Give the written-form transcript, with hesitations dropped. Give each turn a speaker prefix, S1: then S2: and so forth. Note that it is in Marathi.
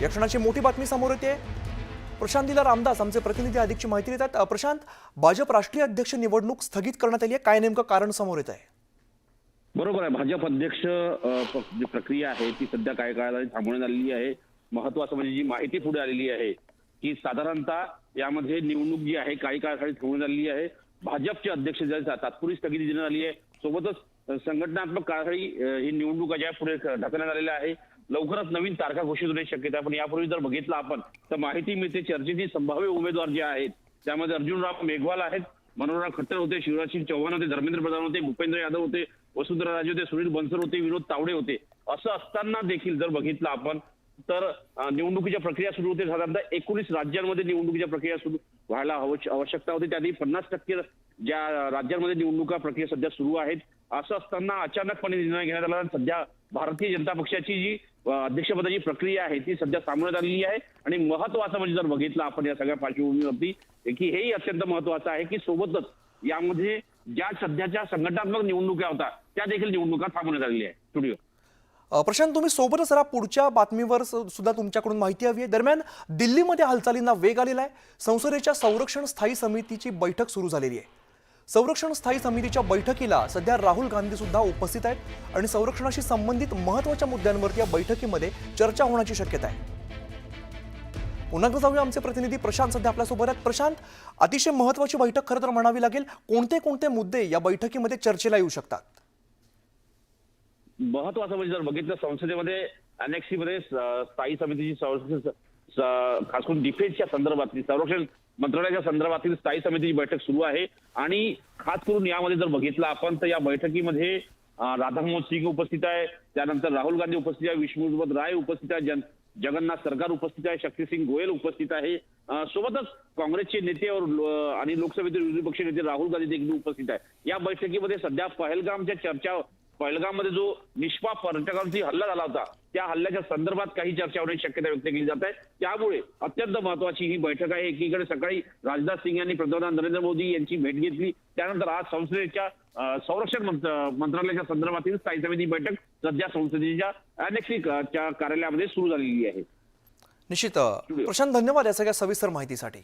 S1: या क्षणाची मोठी बातमी समोर येते। प्रशांत लीला रामदास आमचे प्रतिनिधी अधिकची माहिती देतात। प्रशांत, भाजप राष्ट्रीय अध्यक्ष निवडणूक स्थगित करण्यात आली आहे, काय नेमकं कारण समोर येत आहे?
S2: बरोबर आहे। भाजप अध्यक्ष जी प्रक्रिया आहे ती सध्या काही काळासाठी थांबवण्यात आलेली आहे। महत्त्वाचं म्हणजे जी माहिती पुढे आलेली आहे की साधारणतः यामध्ये निवडणूक जी आहे काही काळासाठी थांबवण्यात आलेली आहे। भाजपचे अध्यक्ष तात्पुरती स्थगिती देण्यात आली आहे। सोबतच संघटनात्मक काळासाठी ही निवडणुका ज्या पुढे ढकलण्यात आलेल्या आहे। लवकरच नवीन तारखा घोषित होण्याची शक्यता आहे। पण यापूर्वी जर बघितलं आपण तर माहिती मिळते चर्चेची संभाव्य उमेदवार जे आहेत त्यामध्ये अर्जुनराव मेघवाल आहेत, मनोहर खट्टर होते, शिवराज सिंग चौहान होते, धर्मेंद्र प्रधान होते, भूपेंद्र यादव होते, वसुंधरा राजे होते, सुनील बनसर होते, विनोद तावडे होते। असं असताना देखील जर बघितलं आपण तर निवडणुकीच्या प्रक्रिया सुरू होते। साधारणतः 19 राज्यांमध्ये निवडणुकीच्या प्रक्रिया सुरू व्हायला आवश्यकता होती। त्याआधी 50% ज्या राज्यांमध्ये निवडणुका प्रक्रिया सध्या सुरू आहेत। असं असताना अचानकपणे निर्णय घेण्यात आला। सध्या भारतीय जनता पक्षाची जी अध्यक्षपदाची प्रक्रिया आहे ती सध्या थांबवण्यात आलेली आहे। आणि महत्त्वाचं म्हणजे जर बघितलं आपण या सगळ्या पार्श्वभूमीवरती की हेही अत्यंत महत्त्वाचं आहे की सोबतच यामध्ये ज्या सध्याच्या संघटनात्मक निवडणुका होत्या त्या देखील निवडणुका थांबवण्यात आलेल्या आहे। स्टुडिओ
S1: प्रशांत, तुम्ही सोबतच राहा, पुढच्या बातमीवर सुद्धा तुमच्याकडून माहिती हवी आहे। दरम्यान दिल्लीमध्ये हालचालींना वेग आलेला आहे। संसदेच्या संरक्षण स्थायी समितीची बैठक सुरू झालेली आहे। संरक्षण स्थायी समितीच्या बैठकीला सध्या राहुल गांधी सुद्धा उपस्थित आहेत आणि संरक्षणाशी संबंधित महत्त्वाच्या मुद्द्यांवरती या बैठकीमध्ये चर्चा होण्याची शक्यता आहे। पुन्हा जाऊया, आमचे प्रतिनिधी प्रशांत सध्या आपल्यासोबत आहेत। प्रशांत, अतिशय महत्त्वाची बैठक खरं तर म्हणावी लागेल। कोणते कोणते मुद्दे या बैठकीमध्ये चर्चेला येऊ शकतात?
S2: महत्त्वाचं म्हणजे जर बघितलं संसदेमध्ये अनेक्सी मध्ये स्थायी समितीची खास करून डिफेन्सच्या संदर्भातली संरक्षण मंत्रालयाच्या संदर्भातील स्थायी समितीची बैठक सुरू आहे। आणि खास करून यामध्ये जर बघितलं आपण तर या बैठकीमध्ये राधामोहन सिंग उपस्थित आहे, त्यानंतर राहुल गांधी उपस्थित आहे, विष्णुदत्त राय उपस्थित आहे, जगन्नाथ सरकार उपस्थित आहे, शक्तिसिंग गोयल उपस्थित आहे। सोबतच काँग्रेसचे नेते आणि लोकसभेतील विरोधी पक्ष नेते राहुल गांधी देखील उपस्थित आहे। या बैठकीमध्ये सध्या पहलगाममध्ये जो निष्पाप पर्यटकांची हल्ला झाला होता त्या हल्ल्याच्या संदर्भात काही चर्चा होण्याची शक्यता व्यक्त केली जात आहे। त्यामुळे अत्यंत महत्त्वाची ही बैठक आहे। एकीकडे सकाळी राजनाथ सिंग यांनी पंतप्रधान नरेंद्र मोदी यांची भेट घेतली, त्यानंतर आज संसदेच्या संरक्षण मंत्रालयाच्या संदर्भातील स्थायी समिती बैठक सध्या संसदेच्या अनेक्सीच्या कार्यालयामध्ये सुरू झालेली आहे।
S1: निश्चित प्रशांत, धन्यवाद या सगळ्या सविस्तर माहितीसाठी।